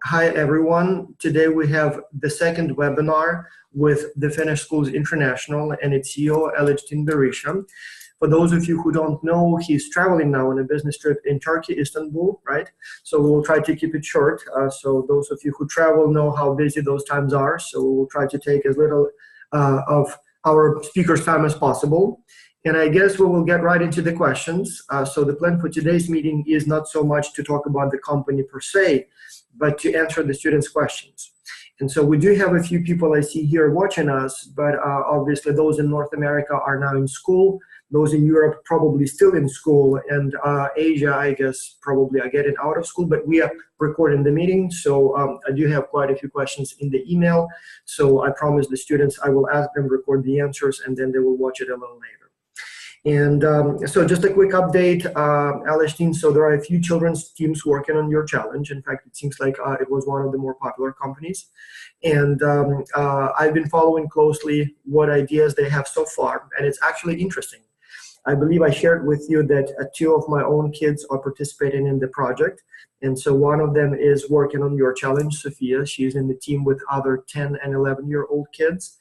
Hi everyone. Today we have the second webinar with the Finnish Schools International and its CEO, Elishtin Berisha. For those of you who don't know, he's traveling now on a business trip in Turkey, Istanbul, right? So we'll try to keep it short. So those of you who travel know how busy those times are. So we'll try to take as little of our speaker's time as possible. And I guess we will get right into the questions. So the plan for today's meeting is not so much to talk about the company per se, but to answer the students' questions. And so we do have a few people I see here watching us, but obviously those in North America are now in school. Those in Europe probably still in school, and Asia, I guess, probably are getting out of school, but we are recording the meeting. So I do have quite a few questions in the email. So I promise the students I will ask them, record the answers, and then they will watch it a little later. And so just a quick update, Elishtin, so there are a few children's teams working on your challenge. In fact, it seems like it was one of the more popular companies. And I've been following closely what ideas they have so far, and it's actually interesting. I believe I shared with you that two of my own kids are participating in the project. And so one of them is working on your challenge, Sophia. She's in the team with other 10 and 11-year-old kids.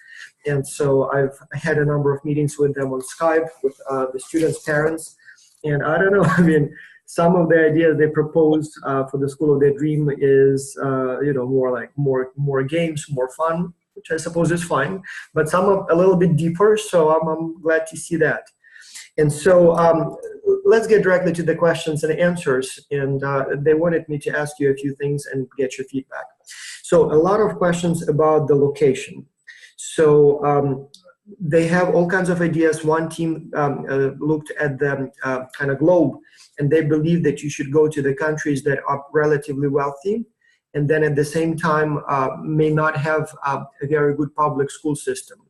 And so I've had a number of meetings with them on Skype, with the students' parents. And I don't know, I mean, some of the ideas they proposed for the School of Their Dream is, more like more games, more fun, which I suppose is fine. But some are a little bit deeper, so I'm glad to see that. And so let's get directly to the questions and answers. And they wanted me to ask you a few things and get your feedback. So a lot of questions about the location. So they have all kinds of ideas. One team looked at the kind of globe, and they believe that you should go to the countries that are relatively wealthy, and then at the same time may not have a very good public school system.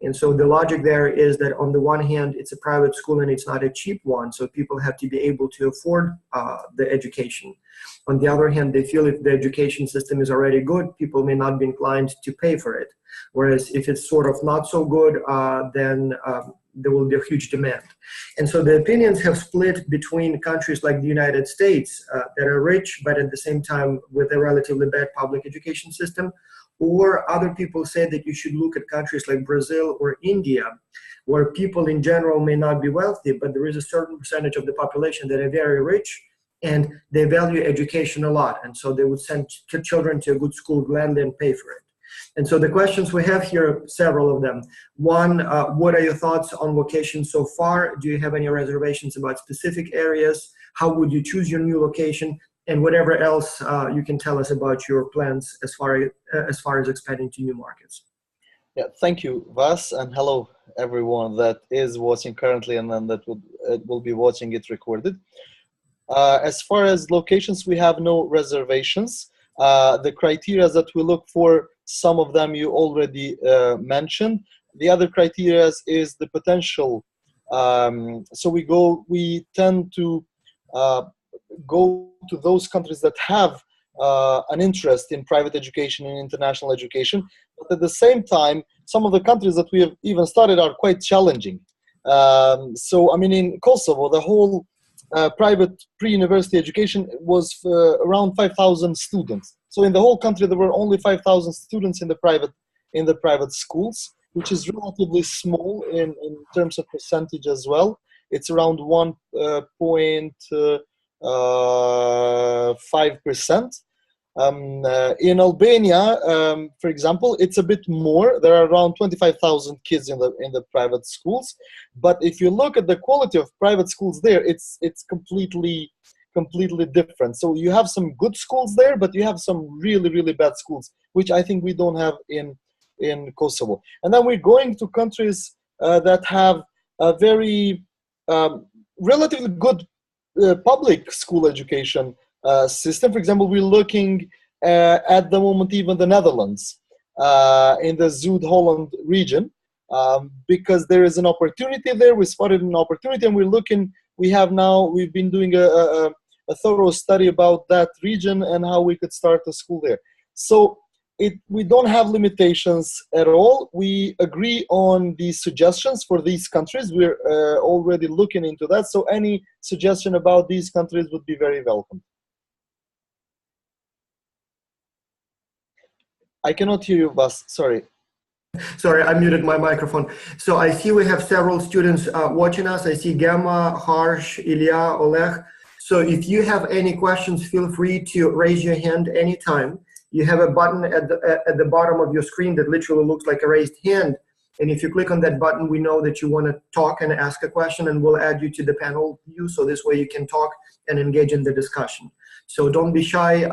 And so the logic there is that on the one hand, it's a private school and it's not a cheap one, so people have to be able to afford the education. On the other hand, they feel if the education system is already good, people may not be inclined to pay for it. Whereas if it's sort of not so good, then there will be a huge demand. And so the opinions have split between countries like the United States that are rich, but at the same time with a relatively bad public education system, or other people say that you should look at countries like Brazil or India, where people in general may not be wealthy, but there is a certain percentage of the population that are very rich, and they value education a lot. And so they would send children to a good school gladly and pay for it. And so the questions we have here, several of them. One, what are your thoughts on location so far? Do you have any reservations about specific areas? How would you choose your new location? And whatever else you can tell us about your plans as far as expanding to new markets. Yeah, thank you, Vas, and hello everyone that is watching currently and then that will be watching it recorded. As far as locations, we have no reservations. The criteria that we look for, some of them you already mentioned. The other criteria is the potential. So we tend to go to those countries that have an interest in private education and international education, but at the same time, some of the countries that we have even started are quite challenging. So, I mean, in Kosovo, the whole private pre-university education was around 5,000 students. So in the whole country, there were only 5,000 students in the private schools, which is relatively small in terms of percentage as well. It's around 1.5%. In Albania, for example, it's a bit more. There are around 25,000 kids in the private schools. But if you look at the quality of private schools there, it's completely different. So you have some good schools there, but you have some really, really bad schools, which I think we don't have in Kosovo. And then we're going to countries that have a very relatively good public school education system. For example, we're looking at the moment even the Netherlands in the Zuid-Holland region because there is an opportunity there. We spotted an opportunity and we've been doing a thorough study about that region and how we could start a school there. So we don't have limitations at all. We agree on the suggestions for these countries. We're already looking into that. So any suggestion about these countries would be very welcome. I cannot hear you, Bas. Sorry. Sorry, I muted my microphone. So I see we have several students watching us. I see Gamma, Harsh, Ilya, Oleg. So if you have any questions, feel free to raise your hand anytime. You have a button at the bottom of your screen that literally looks like a raised hand. And if you click on that button, we know that you want to talk and ask a question, and we'll add you to the panel view. So this way you can talk and engage in the discussion. So don't be shy,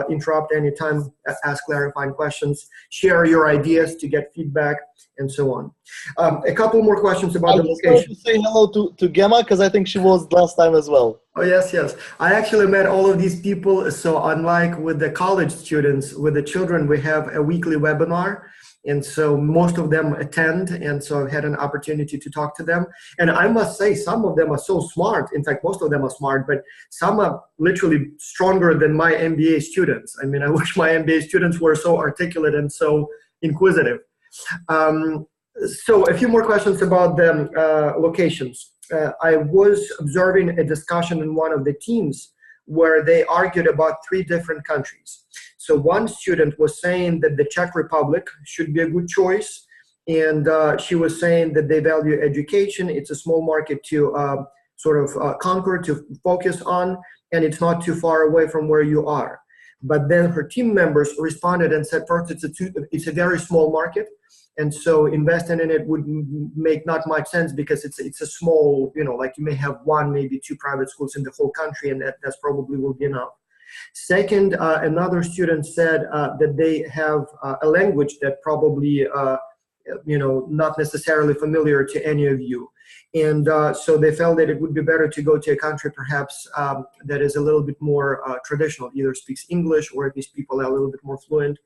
interrupt anytime, ask clarifying questions, share your ideas to get feedback, and so on. A couple more questions about the location. I just wanted to say hello to Gemma, because I think she was last time as well. Oh, yes, yes. I actually met all of these people. So unlike with the college students, with the children, we have a weekly webinar. And so most of them attend, and so I've had an opportunity to talk to them. And I must say, some of them are so smart. In fact, most of them are smart, but some are literally stronger than my MBA students. I mean, I wish my MBA students were so articulate and so inquisitive. So a few more questions about the locations. I was observing a discussion in one of the teams where they argued about 3 different countries. So one student was saying that the Czech Republic should be a good choice, and she was saying that they value education. It's a small market to conquer, to focus on, and it's not too far away from where you are. But then her team members responded and said, first, it's a very small market, and so investing in it would make not much sense because it's a small, like you may have 1, maybe 2 private schools in the whole country, and that's probably will be enough. Second, another student said that they have a language that probably, not necessarily familiar to any of you. And so they felt that it would be better to go to a country perhaps that is a little bit more traditional, either speaks English or at least people are a little bit more fluent.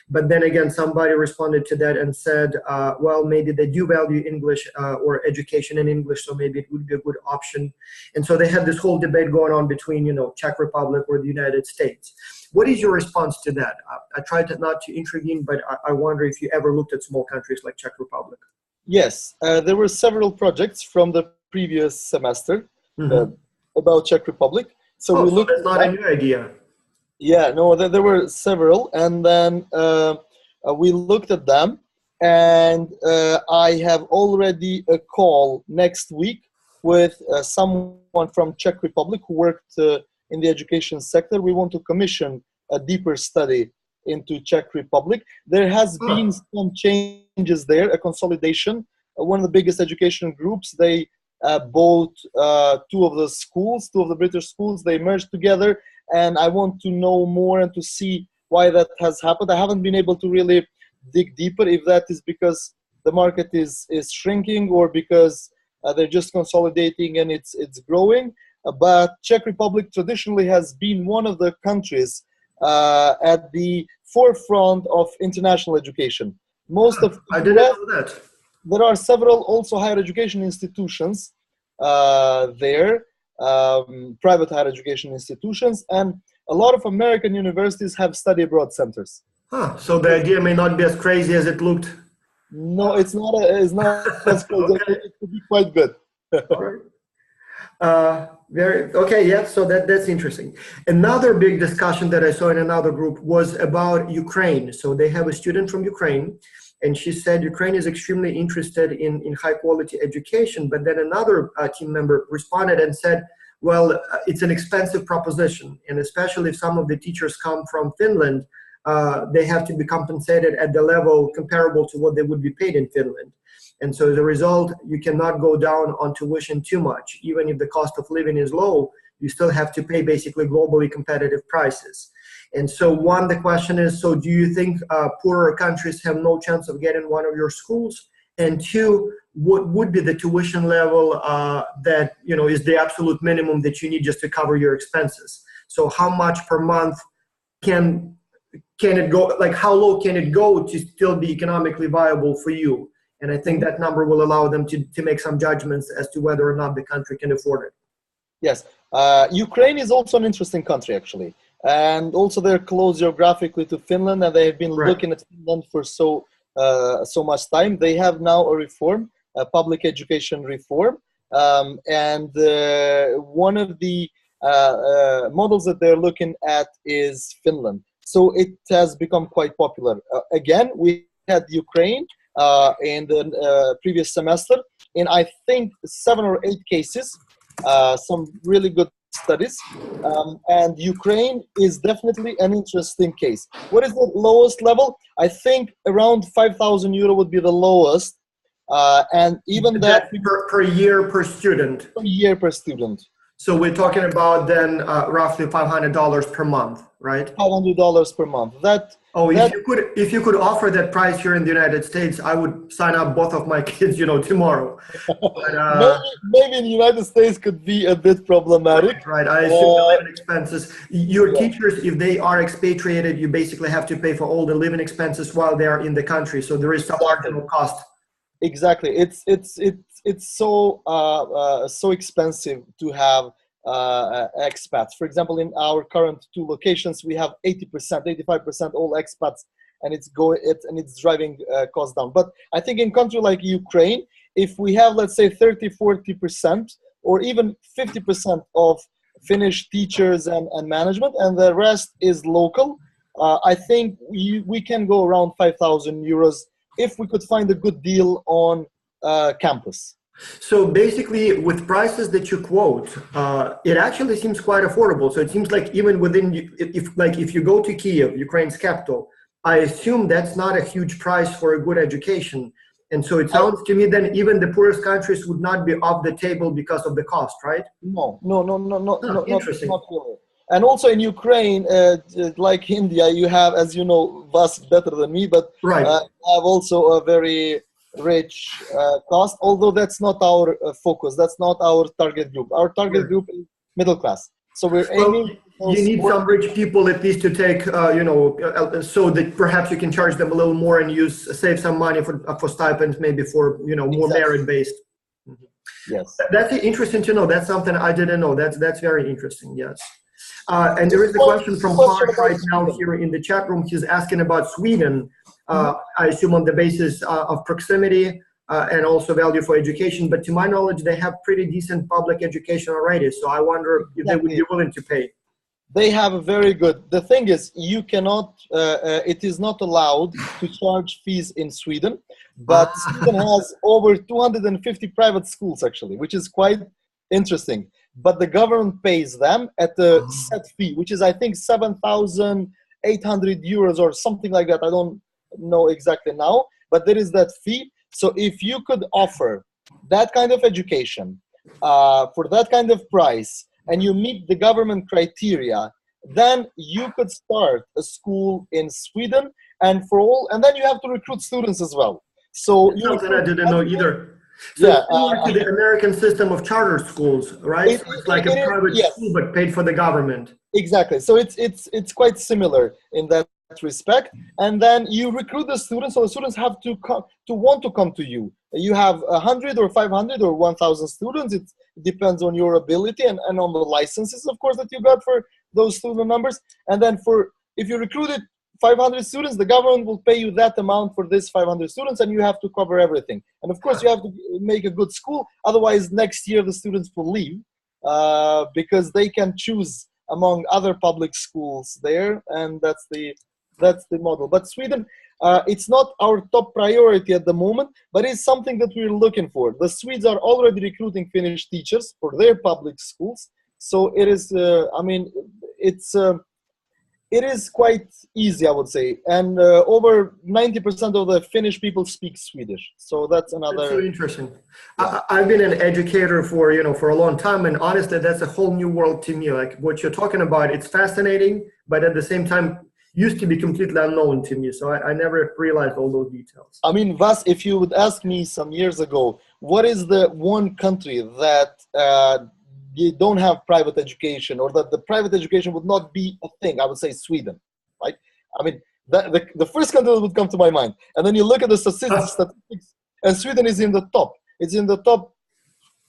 But then again, somebody responded to that and said, well, maybe they do value English or education in English, so maybe it would be a good option. And so they had this whole debate going on between, Czech Republic or the United States. What is your response to that? I tried not to intervene, but I wonder if you ever looked at small countries like Czech Republic. Yes, there were several projects from the previous semester about Czech Republic. So we looked. That's not a new idea. Yeah, no, there were several, and then we looked at them, and I have already a call next week with someone from Czech Republic who worked in the education sector. We want to commission a deeper study into Czech Republic. There has been some changes there, a consolidation. One of the biggest education groups, they bought 2 of the schools, 2 of the British schools, they merged together, and I want to know more and to see why that has happened. I haven't been able to really dig deeper if that is because the market is shrinking or because they're just consolidating and it's growing. But Czech Republic traditionally has been one of the countries at the forefront of international education. Most of I didn't know that. There are several also higher education institutions there, private higher education institutions, and a lot of American universities have study abroad centers. So the idea may not be as crazy as it looked. No, it's not as crazy. Okay. It could be quite good. All right. So that's interesting. Another big discussion that I saw in another group was about Ukraine. So they have a student from Ukraine, and she said Ukraine is extremely interested in high quality education. But then another team member responded and said, well, it's an expensive proposition, and especially if some of the teachers come from Finland, they have to be compensated at the level comparable to what they would be paid in Finland. And so as a result, you cannot go down on tuition too much. Even if the cost of living is low, you still have to pay basically globally competitive prices. And so the question is, so do you think poorer countries have no chance of getting one of your schools? And 2, what would be the tuition level that is the absolute minimum that you need just to cover your expenses? So how much per month can it go, like how low can it go to still be economically viable for you? And I think that number will allow them to make some judgments as to whether or not the country can afford it. Yes. Ukraine is also an interesting country, actually. And also they're close geographically to Finland, and they have been looking at Finland for so much time. They have now a reform, a public education reform. And one of the models that they're looking at is Finland. So it has become quite popular. Again, we had Ukraine in the previous semester in, I think, 7 or 8 cases, some really good studies. And Ukraine is definitely an interesting case. What is the lowest level? I think around 5,000 euro would be the lowest. And even that per year per student. per year per student. So we're talking about then roughly $500 per month, right? $500 per month. If you could offer that price here in the United States, I would sign up both of my kids, tomorrow. But, maybe in the United States could be a bit problematic. Right. I assume the living expenses. Your teachers, if they are expatriated, you basically have to pay for all the living expenses while they are in the country. So there is some marginal cost. Exactly. It's so expensive to have expats. For example, in our current 2 locations, we have 80%, 85% all expats, and it's driving costs down. But I think in country like Ukraine, if we have, let's say, 30, 40%, or even 50% of Finnish teachers and management, and the rest is local, I think we can go around 5,000 euros if we could find a good deal on campus. So basically, with prices that you quote, it actually seems quite affordable. So it seems like even within, if you go to Kiev, Ukraine's capital, I assume that's not a huge price for a good education. And so it sounds to me then even the poorest countries would not be off the table because of the cost, right? No, Interesting. not really. And also in Ukraine, like India, you have, as you know, Vas better than me, but right. Have also a very rich cost, although that's not our focus. That's not our target group. Our target group is middle class. So we're aiming. You need some rich people at least to take, so that perhaps you can charge them a little more and save some money for stipends, maybe for, more merit-based. Yes. That's interesting to know. That's something I didn't know. That's very interesting. Yes. And there is a question from Harsh right now here in the chat room. He's asking about Sweden, I assume on the basis of proximity and also value for education. But to my knowledge, they have pretty decent public education already. So I wonder if they would be willing to pay. They have a very good. The thing is, you cannot, it is not allowed to charge fees in Sweden. But Sweden has over 250 private schools, actually, which is quite interesting. But the government pays them at a set fee, which is, I think, 7,800 euros or something like that. I don't know exactly now, but there is that fee. So if you could offer that kind of education for that kind of price, and you meet the government criteria, then you could start a school in Sweden, and then you have to recruit students as well. So something I didn't know either. So similar to the American system of charter schools, right? It's like a private school, but paid for the government. Exactly. So it's quite similar in that respect. And then you recruit the students, so the students have to want to come to you. You have 100 or 500 or 1,000 students. It depends on your ability and on the licenses, of course, that you got for those student numbers. And then if you recruited 500 students, the government will pay you that amount for this 500 students, and you have to cover everything. And of course, you have to make a good school. Otherwise, next year the students will leave because they can choose among other public schools there, and that's the model. But Sweden, it's not our top priority at the moment, but it's something that we're looking for. The Swedes are already recruiting Finnish teachers for their public schools, so it is. It is quite easy, I would say, and over 90% of the Finnish people speak Swedish. So that's another. That's so interesting. Yeah. I've been an educator for a long time, and honestly, that's a whole new world to me. Like what you're talking about, it's fascinating, but at the same time, used to be completely unknown to me. So I never realized all those details. I mean, Vas, if you would ask me some years ago, what is the one country that you don't have private education, or that the private education would not be a thing, I would say Sweden, right? I mean, the first country that would come to my mind. And then you look at the statistics, and Sweden is in the top. It's in the top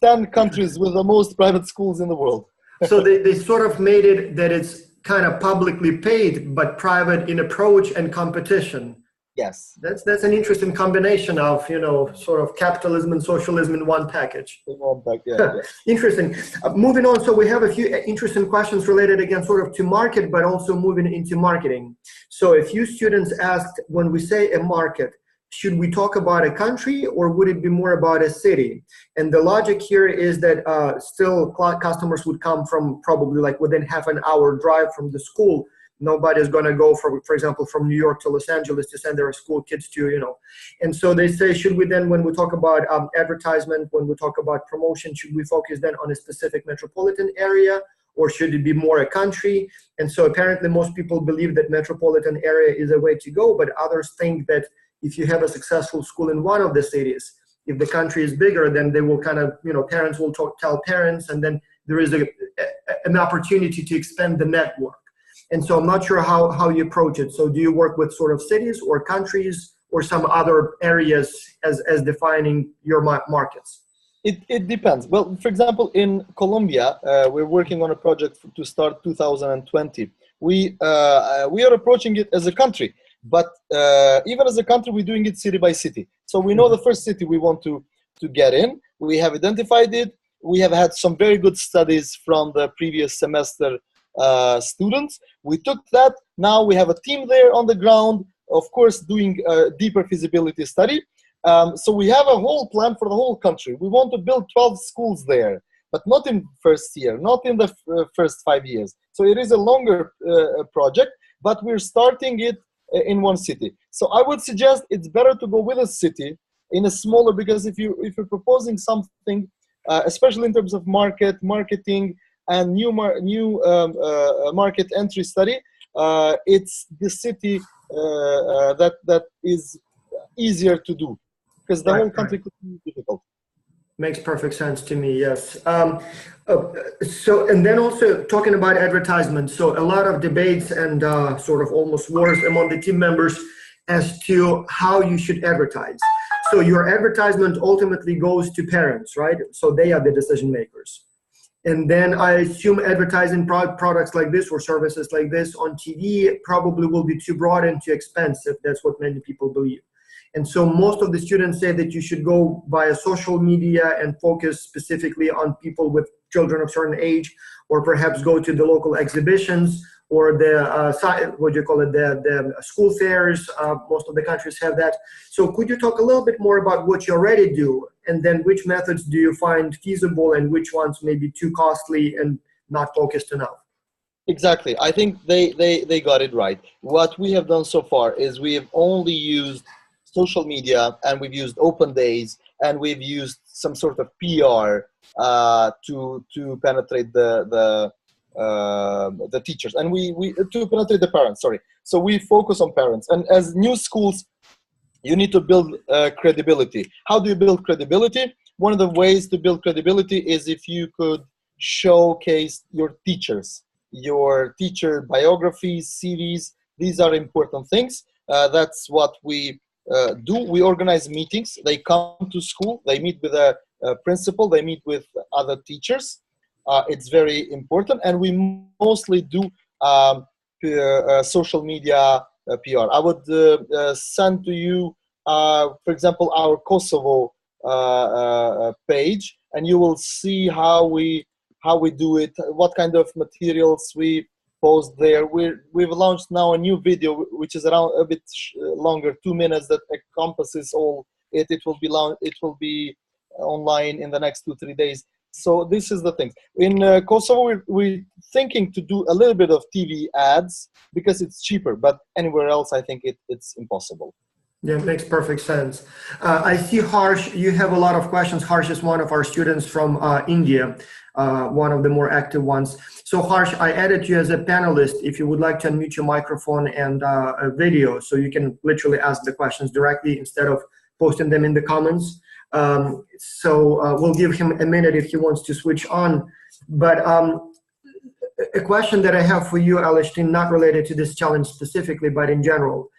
10 countries with the most private schools in the world. So they sort of made it that it's kind of publicly paid, but private in approach and competition. Yes. That's an interesting combination of, you know, sort of capitalism and socialism in one package. In one pack, yeah. Interesting. Moving on, so we have a few interesting questions related again sort of to market, but also moving into marketing. So a few students asked, when we say a market, should we talk about a country or would it be more about a city? And the logic here is that still customers would come from probably like within half an hour drive from the school. Nobody's going to go, for example, from New York to Los Angeles to send their school kids to, you know. And so they say, should we then, when we talk about advertisement, when we talk about promotion, should we focus then on a specific metropolitan area or should it be more a country? And so apparently most people believe that metropolitan area is a way to go, but others think that if you have a successful school in one of the cities, if the country is bigger, then they will kind of, you know, parents will tell parents, and then there is an opportunity to expand the network. And so I'm not sure how you approach it. So do you work with sort of cities or countries or some other areas as defining your markets? It depends. Well, for example, in Colombia, we're working on a project to start 2020. We are approaching it as a country, but even as a country, we're doing it city by city. So we know the first city we want to get in. We have identified it. We have had some very good studies from the previous semester students. We took that. Now we have a team there on the ground, of course, doing a deeper feasibility study. So we have a whole plan for the whole country. We want to build 12 schools there, but not in first year, not in the first 5 years. So it is a longer project, but we're starting it in one city. So I would suggest it's better to go with a city in a smaller, because if you're proposing something, especially in terms of marketing, and new market entry study, it's the city that is easier to do, because the whole country could be difficult. Makes perfect sense to me, yes. So, and then also talking about advertisement, so a lot of debates and sort of almost wars among the team members as to how you should advertise. So your advertisement ultimately goes to parents, right? So they are the decision makers. And then I assume advertising products like this or services like this on TV probably will be too broad and too expensive. That's what many people believe. And so most of the students say that you should go via social media and focus specifically on people with children of certain age, or perhaps go to the local exhibitions or the, the school fairs. Most of the countries have that. So could you talk a little bit more about what you already do, and then which methods do you find feasible and which ones may be too costly and not focused enough? Exactly. I think they got it right. What we have done so far is we have only used social media, and we've used open days, and we've used some sort of PR to penetrate the teachers, and we to penetrate the parents. Sorry. So we focus on parents, and as new schools, you need to build credibility. How do you build credibility? One of the ways to build credibility is if you could showcase your teachers, your teacher biographies, CVs. These are important things. That's what we do. We organize meetings. They come to school. They meet with a principal. They meet with other teachers. It's very important. And we mostly do social media PR. I would send to you, for example, our Kosovo page, and you will see how we do it, what kind of materials we post there. We've launched now a new video which is around a bit longer, 2 minutes, that encompasses all it. It will be online in the next 2-3 days. So this is the thing. In Kosovo, we're thinking to do a little bit of TV ads because it's cheaper, but anywhere else, I think it's impossible. Yeah, it makes perfect sense. I see Harsh, you have a lot of questions. Harsh is one of our students from India, one of the more active ones. So Harsh, I added you as a panelist. If you would like to unmute your microphone and a video, so you can literally ask the questions directly instead of posting them in the comments. We'll give him a minute if he wants to switch on. But a question that I have for you, Alishtin, not related to this challenge specifically, but in general.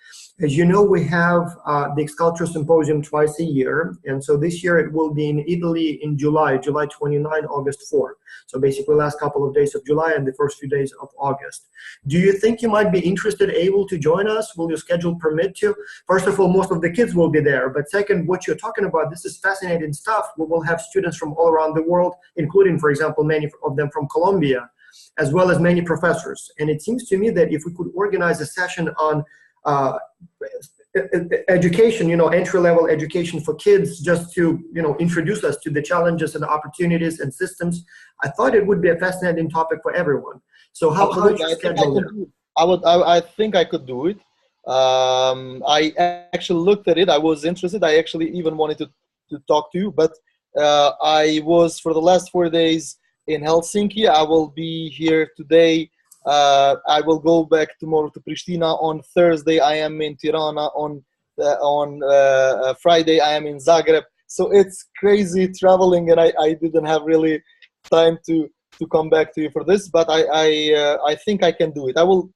As you know, we have the Sculpture Symposium twice a year. And so this year it will be in Italy in July 29, August 4. So basically last couple of days of July and the first few days of August. Do you think you might be interested, able to join us? Will your schedule permit you? First of all, most of the kids will be there. But second, what you're talking about, this is fascinating stuff. We will have students from all around the world, including, for example, many of them from Colombia, as well as many professors. And it seems to me that if we could organize a session on education, entry-level education for kids, just to, introduce us to the challenges and opportunities and systems, I thought it would be a fascinating topic for everyone. So how is your schedule? I think I could do it. I actually looked at it. I was interested. I actually even wanted to talk to you, but I was for the last 4 days in Helsinki. I will be here today. I will go back tomorrow to Pristina. On Thursday, I am in Tirana. On Friday, I am in Zagreb. So it's crazy traveling, and I didn't have really time to come back to you for this. But I think I can do it. I will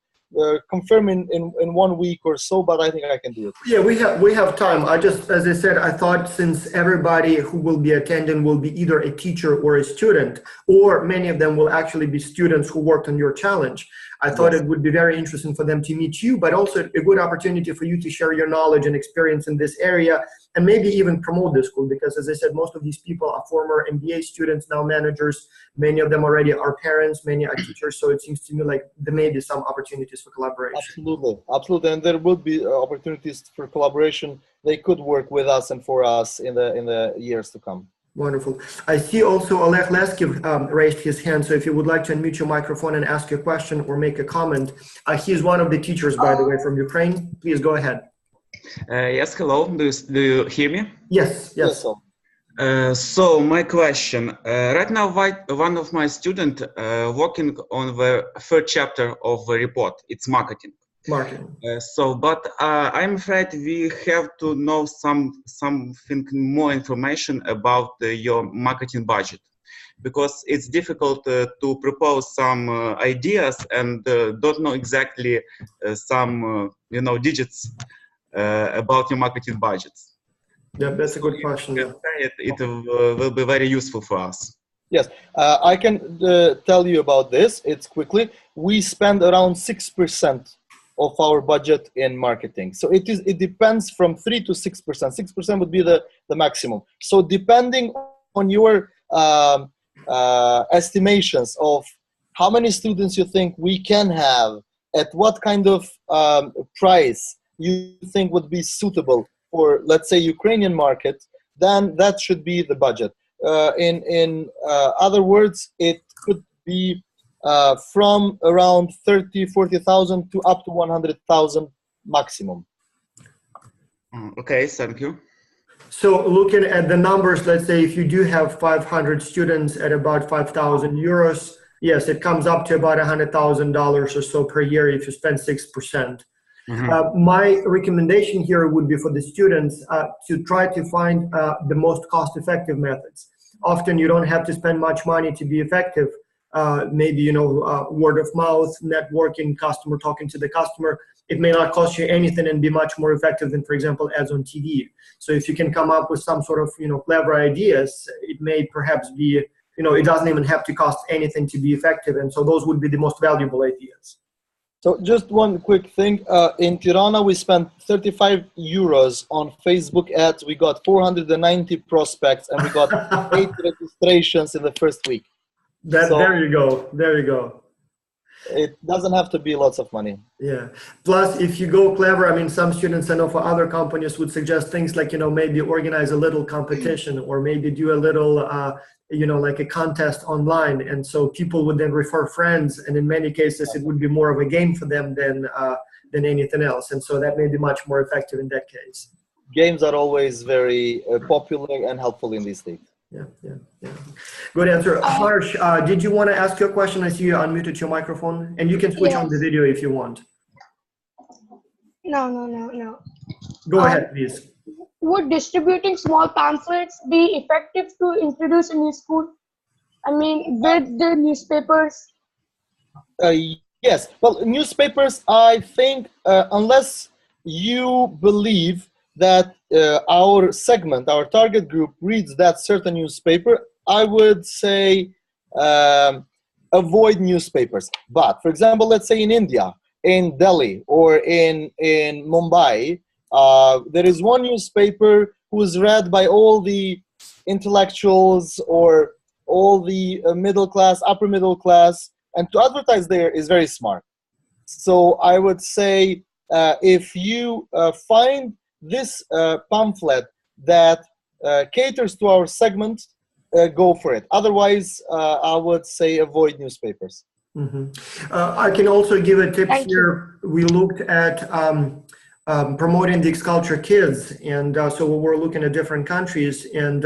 confirm in 1 week or so, but I think I can do it. Yeah, we have time. As I said, I thought since everybody who will be attending will be either a teacher or a student, or many of them will actually be students who worked on your challenge. I thought it would be very interesting for them to meet you, but also a good opportunity for you to share your knowledge and experience in this area, and maybe even promote the school, because as I said, most of these people are former MBA students, now managers. Many of them already are parents, many are teachers. So it seems to me like there may be some opportunities for collaboration. Absolutely, and there would be opportunities for collaboration. They could work with us and for us in the years to come. Wonderful. I see also Oleg Leskev raised his hand. So if you would like to unmute your microphone and ask a question or make a comment, he's one of the teachers, by the way, from Ukraine. Please go ahead. Yes, hello. Do you hear me? Yes. So my question, right now one of my students working on the third chapter of the report. It's marketing. But I'm afraid we have to know something more information about your marketing budget, because it's difficult to propose some ideas and don't know exactly some digits about your marketing budgets. Yeah, that's a good question. It will be very useful for us. Yes, I can tell you about this. It's quickly. We spend around 6% of our budget in marketing. So it depends from 3 to 6%. 6% would be the maximum. So depending on your estimations of how many students you think we can have, at what kind of price you think would be suitable for, let's say, Ukrainian market, then that should be the budget. In other words, it could be from around 30,000-40,000 to up to 100,000 maximum. Okay, thank you. So looking at the numbers, let's say if you do have 500 students at about 5,000 euros, yes, it comes up to about $100,000 or so per year if you spend 6%. My recommendation here would be for the students to try to find the most cost-effective methods. Often you don't have to spend much money to be effective. Maybe, word of mouth, networking, customer, talking to the customer. It may not cost you anything and be much more effective than, for example, ads on TV. So if you can come up with some sort of, clever ideas, it may perhaps be, it doesn't even have to cost anything to be effective. And so those would be the most valuable ideas. So just one quick thing. In Tirana, we spent 35 euros on Facebook ads. We got 490 prospects, and we got 8 registrations in the first week. There you go. It doesn't have to be lots of money. Yeah. Plus, if you go clever, I mean, some students I know for other companies would suggest things like, maybe organize a little competition or maybe do a little, like a contest online. And so people would then refer friends. And in many cases, it would be more of a game for them than anything else. And so that may be much more effective in that case. Games are always very popular and helpful in these days. Yeah. Good answer. Harsh, did you want to ask your question? I see you unmuted your microphone, and you can switch on the video if you want. No. Go ahead, please. Would distributing small pamphlets be effective to introduce a new school? I mean, with the newspapers? Yes. Well, newspapers, I think, unless you believe that our segment, our target group, reads that certain newspaper, I would say avoid newspapers. But for example, let's say in India, in Delhi, or in Mumbai, there is one newspaper who is read by all the intellectuals or all the middle class, upper middle class, and to advertise there is very smart. So I would say if you find this pamphlet that caters to our segment, go for it. Otherwise, I would say avoid newspapers. Mm-hmm. I can also give a tip Thank here. We looked at promoting the Culture Kids, and so we're looking at different countries, and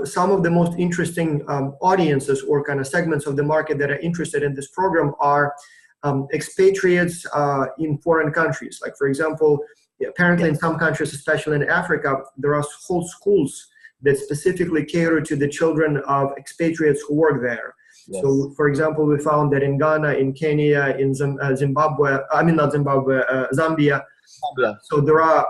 some of the most interesting audiences or kind of segments of the market that are interested in this program are expatriates in foreign countries. Like, for example, apparently in some countries, especially in Africa, there are whole schools that specifically cater to the children of expatriates who work there. Yes. So, for example, we found that in Ghana, in Kenya, in Zimbabwe, I mean not Zimbabwe, Zambia. So there are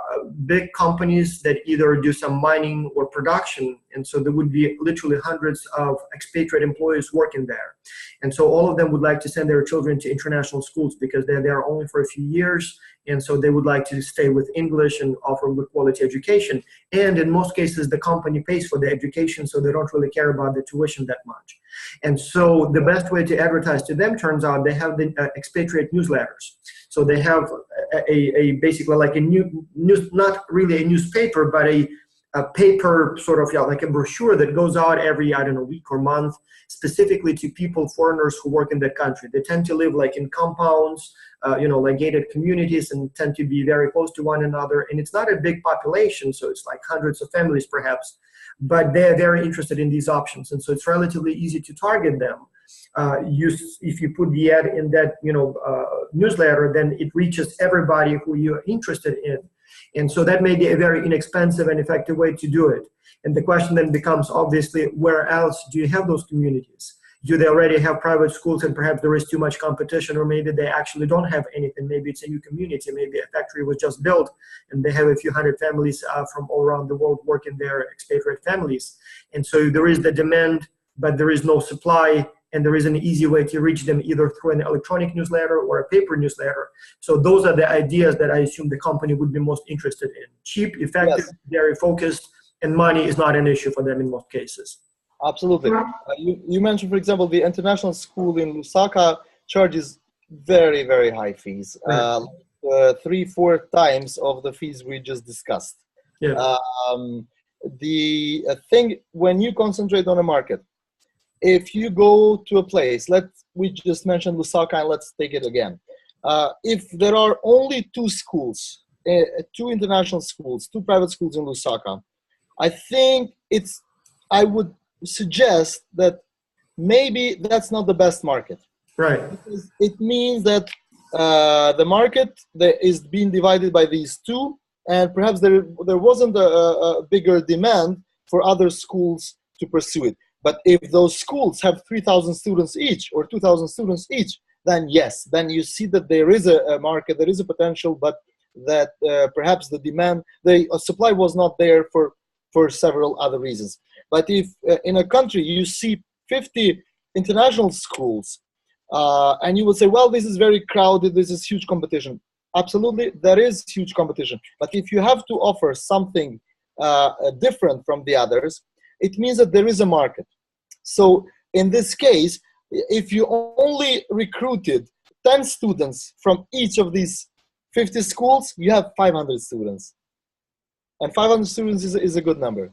big companies that either do some mining or production, and so there would be literally hundreds of expatriate employees working there. And so all of them would like to send their children to international schools because they're there only for a few years, and so they would like to stay with English and offer good quality education. And in most cases, the company pays for the education, so they don't really care about the tuition that much. And so the best way to advertise to them, turns out, they have the expatriate newsletters. So they have a basically like a news, not really a newspaper, but a paper sort of, yeah, like a brochure that goes out every, I don't know, week or month, specifically to people, foreigners who work in that country. They tend to live like in compounds, you know, like gated communities, and tend to be very close to one another. And it's not a big population, so it's like hundreds of families perhaps, but they're very interested in these options. And so it's relatively easy to target them. If you put the ad in that, you know, newsletter, then it reaches everybody who you're interested in. And so that may be a very inexpensive and effective way to do it. And the question then becomes, obviously, where else do you have those communities? Do they already have private schools and perhaps there is too much competition, or maybe they actually don't have anything? Maybe it's a new community, maybe a factory was just built and they have a few hundred families from all around the world working there, expatriate families. And so there is the demand, but there is no supply, and there is an easy way to reach them either through an electronic newsletter or a paper newsletter. So those are the ideas that I assume the company would be most interested in. Cheap, effective, yes, very focused, and money is not an issue for them in most cases. Absolutely. You mentioned, for example, the international school in Lusaka charges very, very high fees, right. 3-4 times of the fees we just discussed. Yeah. The thing, when you concentrate on a market, if you go to a place, we just mentioned Lusaka, and let's take it again. If there are only 2 schools, 2 international schools, 2 private schools in Lusaka, I think I would suggest that maybe that's not the best market. Right. Because it means that the market that is being divided by these 2, and perhaps there wasn't a bigger demand for other schools to pursue it. But if those schools have 3,000 students each or 2,000 students each, then yes, then you see that there is a market, there is a potential, but that perhaps the supply was not there for several other reasons. But if in a country you see 50 international schools, and you would say, well, this is very crowded, this is huge competition. Absolutely, there is huge competition. But if you have to offer something different from the others, it means that there is a market. So in this case, if you only recruited 10 students from each of these 50 schools, you have 500 students. And 500 students is a good number.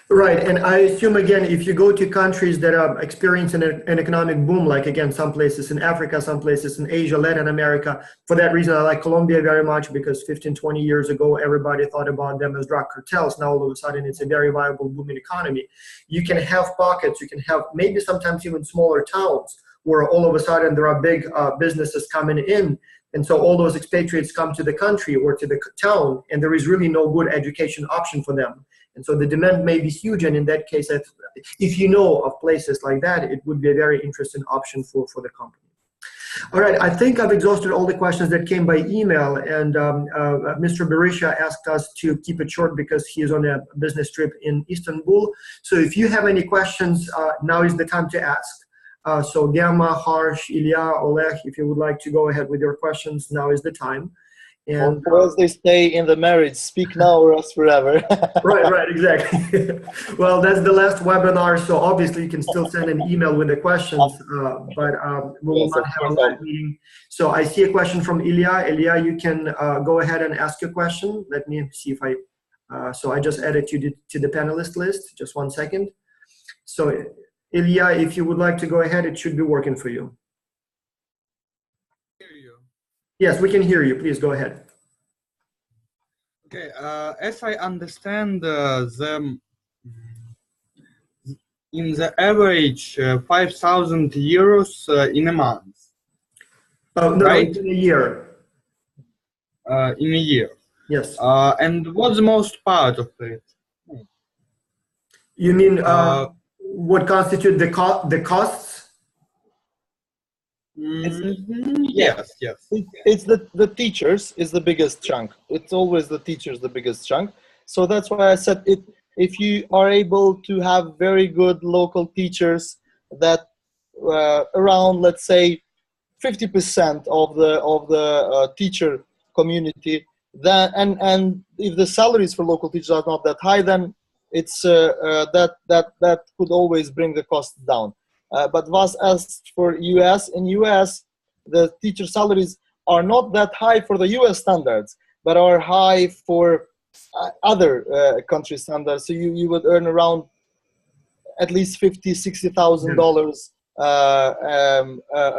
Right, and I assume, again, if you go to countries that are experiencing an economic boom, like, again, some places in Africa, some places in Asia, Latin America, for that reason, I like Colombia very much, because 15, 20 years ago, everybody thought about them as drug cartels. Now, all of a sudden, it's a very viable, booming economy. You can have pockets, you can have maybe sometimes even smaller towns, where all of a sudden there are big businesses coming in. And so all those expatriates come to the country or to the town, and there is really no good education option for them. And so the demand may be huge, and in that case, if you know of places like that, it would be a very interesting option for the company. All right, I think I've exhausted all the questions that came by email, and Mr. Berisha asked us to keep it short because he is on a business trip in Istanbul. So if you have any questions, now is the time to ask. So Gemma, Harsh, Ilya, Oleg, if you would like to go ahead with your questions, now is the time. And or as they say in the marriage, speak now or else forever. right, exactly. Well, that's the last webinar, so obviously you can still send an email with the questions, but we will not have a live meeting. So I see a question from Ilya. Ilya, you can go ahead and ask your question. Let me see if so I just added you to the panelist list. Just 1 second. So Ilya, if you would like to go ahead, it should be working for you. Yes, we can hear you. Please go ahead. Okay, as I understand, in the average 5,000 euros in a month. Oh, no, right? in a year. In a year. Yes. And what's the most part of it? You mean what constitute the costs? Yes. It's the teachers is the biggest chunk. It's always the teachers the biggest chunk. So that's why I said it. If you are able to have very good local teachers that around, let's say, 50% of the teacher community, that and if the salaries for local teachers are not that high, then it's that could always bring the cost down. But as for US, in US, the teacher salaries are not that high for the US standards, but are high for other country standards. So you would earn around at least $50,000-$60,000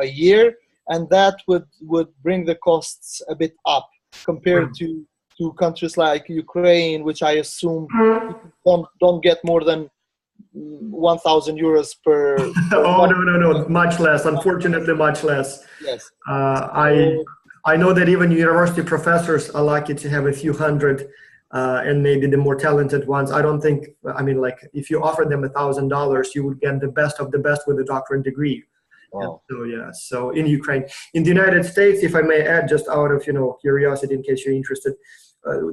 a year, and that would bring the costs a bit up compared to countries like Ukraine, which I assume don't get more than 1,000 euros per. Oh no, much less. Unfortunately, much less. Yes. I know that even university professors are lucky to have a few hundred, and maybe the more talented ones. I don't think. I mean, like if you offer them $1,000, you would get the best of the best with a doctorate degree. Wow. So yeah. So in Ukraine, in the United States, if I may add, just out of curiosity, in case you're interested.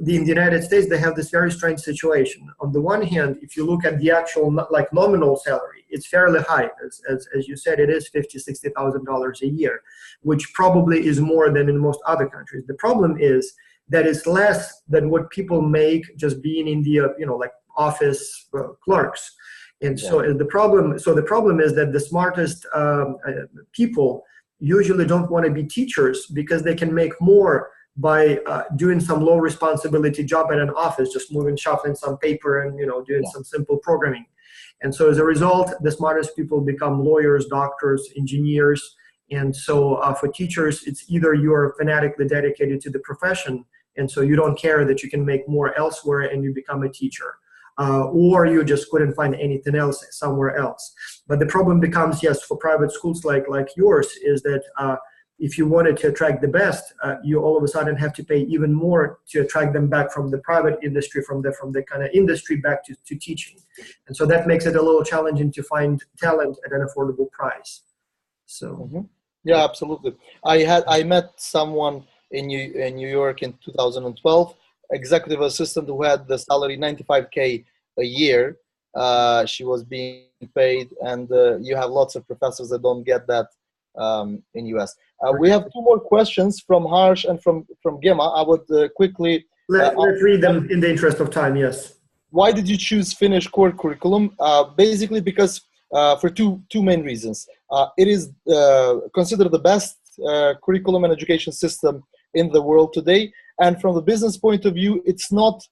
In the United States, they have this very strange situation. On the one hand, if you look at the actual nominal salary, it's fairly high. As you said, it is $50,000-$60,000 a year, which probably is more than in most other countries. The problem is that it's less than what people make just being in the like office clerks. And so the problem is that the smartest people usually don't want to be teachers because they can make more by doing some low responsibility job at an office, just shuffling some paper and doing some simple programming. And so as a result, the smartest people become lawyers, doctors, engineers. And so for teachers, it's either you're fanatically dedicated to the profession, and so you don't care that you can make more elsewhere and you become a teacher, or you just couldn't find anything else somewhere else. But the problem becomes, yes, for private schools like yours, is that if you wanted to attract the best, you all of a sudden have to pay even more to attract them back from the private industry, from the kind of industry back to teaching. And so that makes it a little challenging to find talent at an affordable price. So yeah, absolutely. I met someone in New York in 2012, executive assistant who had the salary $95K a year. She was being paid, and you have lots of professors that don't get that in US. We have two more questions from Harsh and from Gemma. I would quickly let's read them in the interest of time. Yes. Why did you choose Finnish core curriculum? Basically, because for two main reasons. It is considered the best curriculum and education system in the world today, and from the business point of view, it's not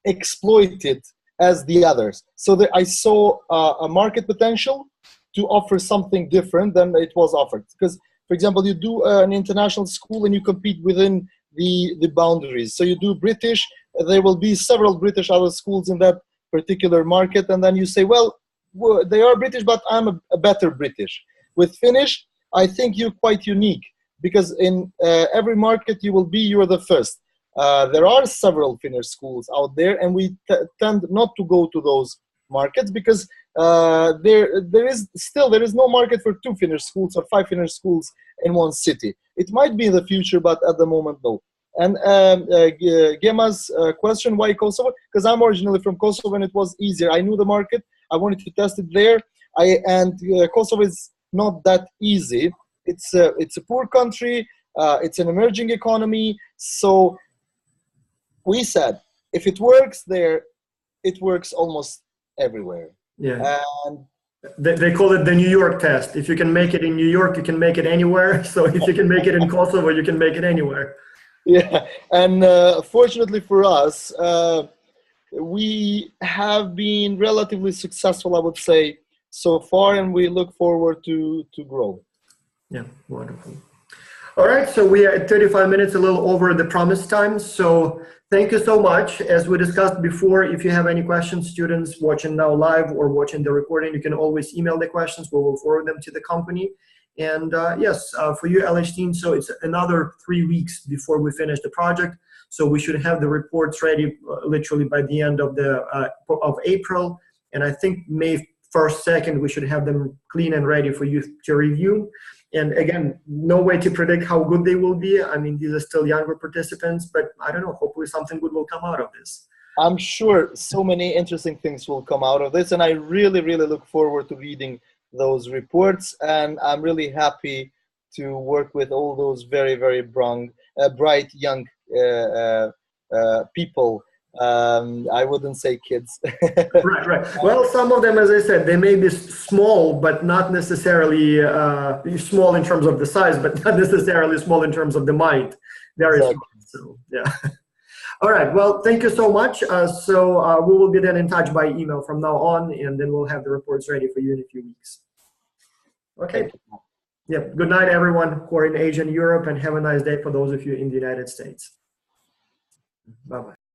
exploited as the others. So I saw a market potential to offer something different than it was offered. Because, for example, you do an international school and you compete within the boundaries. So you do British, there will be several British other schools in that particular market, and then you say, well they are British, but I'm a better British. With Finnish, I think you're quite unique, because in every market you're the first. There are several Finnish schools out there, and we tend not to go to those markets because there is no market for 2 Finnish schools or 5 Finnish schools in one city. It might be in the future, but at the moment, no. And Gema's question, why Kosovo? Because I'm originally from Kosovo and it was easier. I knew the market. I wanted to test it there. Kosovo is not that easy. It's a poor country. It's an emerging economy. So we said, if it works there, it works almost everywhere. Yeah. And they call it the New York test. If you can make it in New York, you can make it anywhere. So if you can make it in Kosovo, you can make it anywhere. Yeah, and fortunately for us, we have been relatively successful, I would say, so far, and we look forward to grow. Yeah, wonderful. All right, so we are at 35 minutes, a little over the promised time. So thank you so much. As we discussed before, if you have any questions, students watching now live or watching the recording, you can always email the questions. We will forward them to the company. And yes, for you, LH team, so it's another 3 weeks before we finish the project. So we should have the reports ready literally by the end of April. And I think May 1st, 2nd, we should have them clean and ready for you to review. And again, no way to predict how good they will be. I mean, these are still younger participants, but I don't know, hopefully something good will come out of this. I'm sure so many interesting things will come out of this, and I really, really look forward to reading those reports, and I'm really happy to work with all those very, very bright young people. I wouldn't say kids. Right. Well, some of them, as I said, they may be small, but not necessarily small in terms of the size, but not necessarily small in terms of the mind. Very small. So, yeah. All right. Well, thank you so much. So we will be then in touch by email from now on, and then we'll have the reports ready for you in a few weeks. Okay. Yep. Good night, everyone who are in Asia and Europe, and have a nice day for those of you in the United States. Bye-bye.